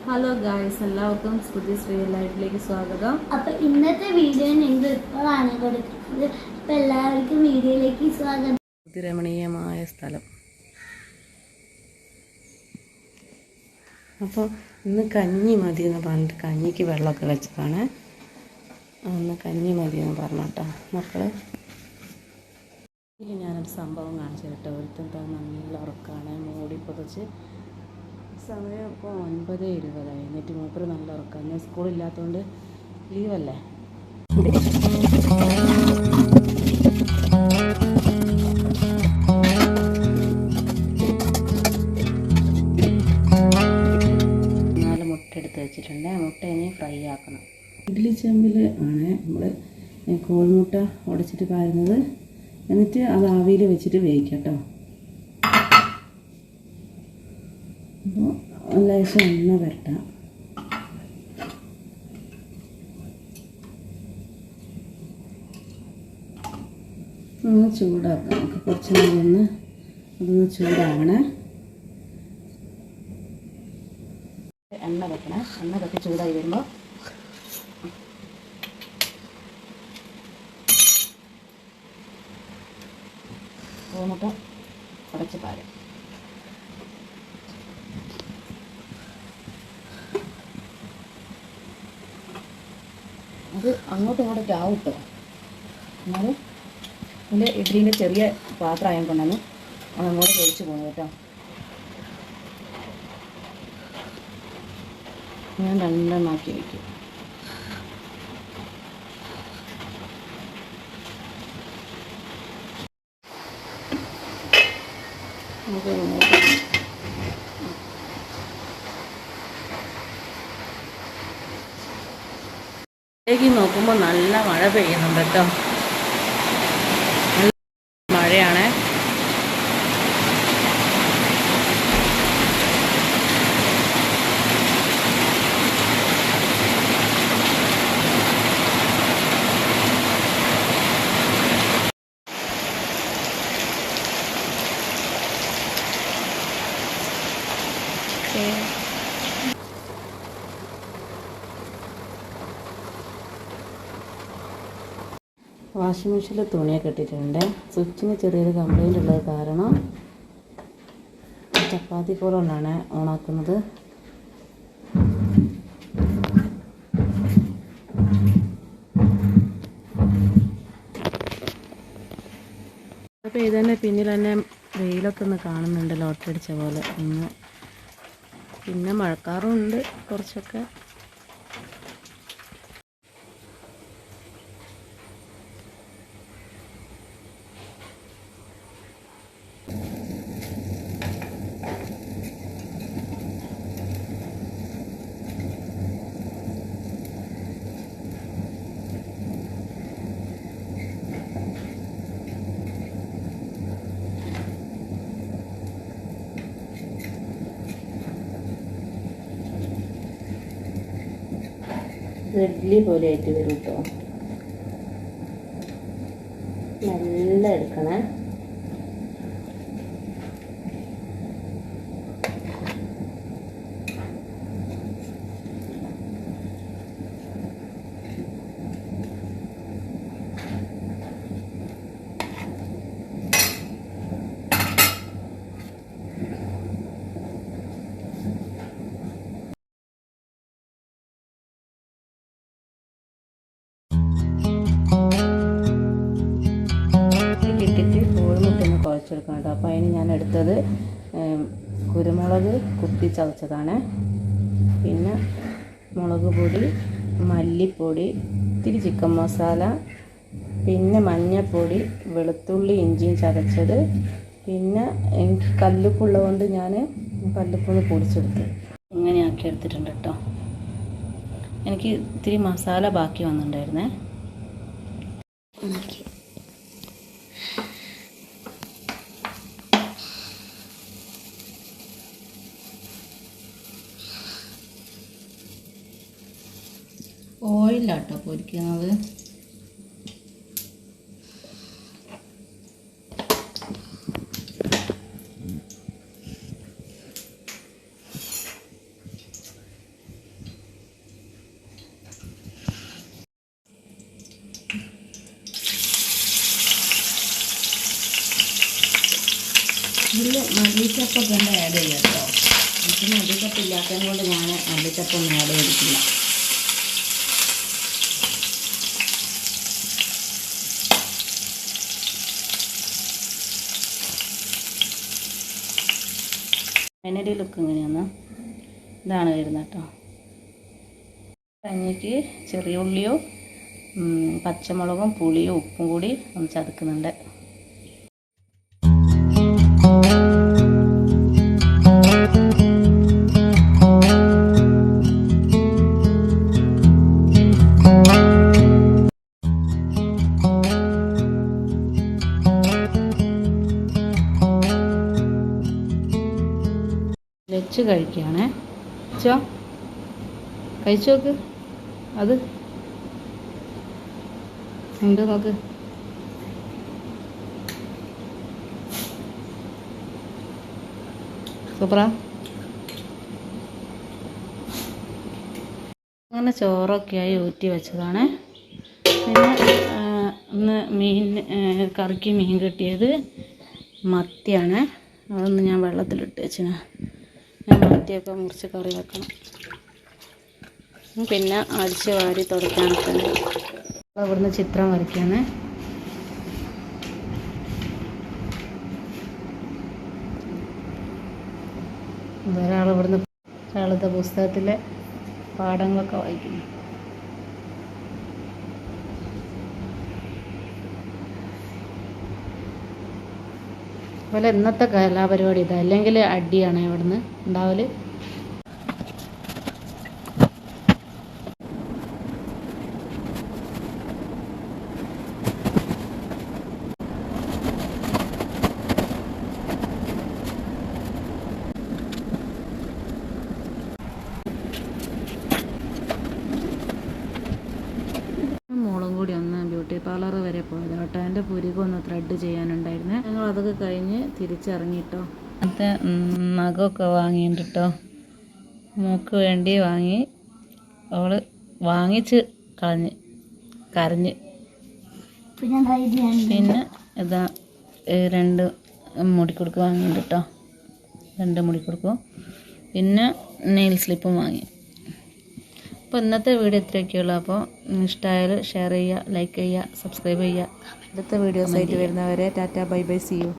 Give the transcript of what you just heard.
Hello guys, എല്ലാവർക്കും സ്തുതിസ് real ലൈഫിലേക്ക് സ്വാഗതം. അപ്പോൾ ഇന്നത്തെ വീഡിയോ ഞങ്ങൾ ഇപ്പോഴാണ് കൊടുക്കുന്നത്. അപ്പോൾ എല്ലാവർക്കും വീഡിയോയിലേക്ക് സ്വാഗതം. രമണീയമായ സ്ഥലം. അപ്പോൾ ഇന്ന് കഞ്ഞി മതി എന്ന് പറഞ്ഞിട്ട് കഞ്ഞിക്ക് വെള്ളമൊക്കെ വെച്ചതാണ്. ഇന്ന് കഞ്ഞി മതി എന്ന് പറഞ്ഞോട്ടോ മക്കള്. ഇതിൽ ഞാനൊരു സംഭവം കാണിച്ചു കേട്ടോ. ഒരുത്തൻ നല്ല ഉറക്കമാണ്, മൂടി പുതച്ച്. സമയം ഇപ്പോൾ 9:20 എന്നിട്ട് മൂപ്പര് നല്ല ഉറക്കം. ഇന്ന് സ്കൂളില്ലാത്തതുകൊണ്ട് ലീവല്ലേ. മുട്ട എടുത്ത് വെച്ചിട്ടുണ്ട്. മുട്ട ഇനി ഫ്രൈ ആക്കണം. ഇഡ്ഡലി ചെമ്പിൽ ആണ് നമ്മൾ കോഴിമുട്ട ഉടച്ചിട്ട് പാരുന്നത്. എന്നിട്ട് അത് ആവിയിൽ വെച്ചിട്ട് വേവിക്കാം കേട്ടോ. അപ്പോൾ ലേശം എണ്ണ വരട്ടാം. ഒന്ന് ചൂടാക്കാം. നമുക്ക് കുറച്ച് നേരം അതൊന്ന് ചൂടാവണേ. എണ്ണ വെക്കണേ. എണ്ണ വെച്ച് ചൂടായി വരുമ്പോൾ കോഴിമുട്ട ഉടച്ച് പാരാം. അത് അങ്ങോട്ടും ഇങ്ങോട്ടൊക്കെ ആവും കേട്ടോ. എന്നാലും ഇതിൻ്റെ ഇഡ്ഡലീൻ്റെ ചെറിയ പാത്രം ആയതുകൊണ്ടാണ് അതങ്ങോട്ട് പൊരിച്ച് പോകുന്നത് കേട്ടോ. ഞാൻ രണ്ടെണ്ണമാക്കി വയ്ക്കും. േക്ക് നോക്കുമ്പോൾ നല്ല മഴ പെയ്യുന്നുണ്ട് കേട്ടോ. നല്ല മഴയാണ്. വാഷിംഗ് മെഷീനിൽ തുണിയൊക്കെ ഇട്ടിട്ടുണ്ട്. സ്വിച്ചിന് ചെറിയൊരു കംപ്ലൈൻ്റ് ഉള്ളത് കാരണം ചപ്പാത്തി കൊണ്ടാണ് ഓണാക്കുന്നത്. അപ്പോൾ ഇതന്നെ പിന്നിൽ തന്നെ വെയിലൊക്കെ ഒന്ന് കാണുന്നുണ്ട്, ലോട്ടടിച്ച പോലെ. പിന്നെ മഴക്കാറുണ്ട് കുറച്ചൊക്കെ. ഇഡ്ഡലി പോലെ ആയിട്ട് വരും കേട്ടോ. നല്ല എടുക്കണേ. കുഴച്ചെടുക്കണം കേട്ടോ. അപ്പോൾ അതിന് ഞാൻ എടുത്തത് കുരുമുളക് കുത്തി ചതച്ചതാണ്. പിന്നെ മുളക് പൊടി, മല്ലിപ്പൊടി, ഇത്തിരി ചിക്കൻ മസാല, പിന്നെ മഞ്ഞൾപ്പൊടി, വെളുത്തുള്ളി ഇഞ്ചിയും ചതച്ചത്. പിന്നെ എനിക്ക് കല്ലുപ്പുള്ളത് കൊണ്ട് ഞാൻ കല്ലുപ്പൊന്ന് പൊടിച്ചെടുത്ത് ഇങ്ങനെ ആക്കി എടുത്തിട്ടുണ്ട് കേട്ടോ. എനിക്ക് ഇത്തിരി മസാല ബാക്കി വന്നിട്ടുണ്ടായിരുന്നേ. ഓയിലാട്ടോ പൊരിക്കുന്നത്. മല്ലിച്ചപ്പൊക്കെ ഉണ്ട് ആഡ് ചെയ്യാം കേട്ടോ. എനിക്ക് മല്ലിച്ചപ്പ് ഇല്ലാത്തത് കൊണ്ട് ഞാൻ മല്ലിച്ചപ്പൊന്നും ആഡ് ചെയ്തിട്ടില്ല. ഫൈനലി ലുക്ക് എങ്ങനെയാന്ന് ഇതാണ് വരുന്നത് കേട്ടോ. കഞ്ഞിക്ക് ചെറിയ ഉള്ളിയും പച്ചമുളകും പുളിയും ഉപ്പും കൂടി ഒന്ന് ചതക്കുന്നുണ്ട്. വെച്ച് കഴിക്കുകയാണേ. കഴിച്ചു നോക്ക്. അത് ഉണ്ട് നോക്ക്. സൂപ്പറാ. അങ്ങനെ ചോറൊക്കെയായി ഊറ്റി വെച്ചതാണ്. പിന്നെ ഇന്ന് കറിക്ക് മീൻ കിട്ടിയത് മത്തിയാണ്. അതൊന്ന് ഞാൻ വെള്ളത്തിലിട്ട് വെച്ചിന്. ഞാൻ മത്തിയൊക്കെ മുറിച്ച് കറി വെക്കണം. പിന്നെ അടിച്ച് വാരി തുടയ്ക്കാനൊക്കെ ഉണ്ട്. അപ്പോൾ ഇവിടുന്ന് ചിത്രം വരയ്ക്കുകയാണ്. ഒരാളിവിടുത്തെ പുസ്തകത്തിലെ പാഠങ്ങളൊക്കെ വായിക്കുന്നു. അതുപോലെ ഇന്നത്തെ കലാപരിപാടി ഇതാ. അല്ലെങ്കിൽ അടിയാണ് ഇവിടുന്ന് ഉണ്ടാവല്. മോളും കൂടി ഒന്ന് ബ്യൂട്ടി പാർലർ വരെ പോയത് കേട്ടോ. എൻ്റെ പുരികം ഒന്ന് ത്രെഡ് ചെയ്യാനുണ്ടായിരുന്നു. ഞങ്ങൾ അതൊക്കെ കഴിഞ്ഞ് തിരിച്ചിറങ്ങിട്ടോ. അങ്ങനത്തെ നഖമൊക്കെ വാങ്ങിയിട്ട് കേട്ടോ. മോക്ക് വേണ്ടി വാങ്ങി. അവള് വാങ്ങിച്ച് കരഞ്ഞ്. പിന്നെ ഇതാ 2 മുടിക്കുടുക്ക് വാങ്ങിയിട്ട് കേട്ടോ. 2 മുടിക്കുടുക്കും പിന്നെ നെയിൽ സ്ലിപ്പും വാങ്ങി. അപ്പോൾ ഇന്നത്തെ വീഡിയോ ഇത്രയൊക്കെയുള്ളൂ. അപ്പോൾ ഇഷ്ടമായാൽ ഷെയർ ചെയ്യുക, ലൈക്ക് ചെയ്യുക, സബ്സ്ക്രൈബ് ചെയ്യുക. അടുത്ത വീഡിയോസായിട്ട് വരുന്നവരെ ടാറ്റ ബൈ ബൈ, സീ യു.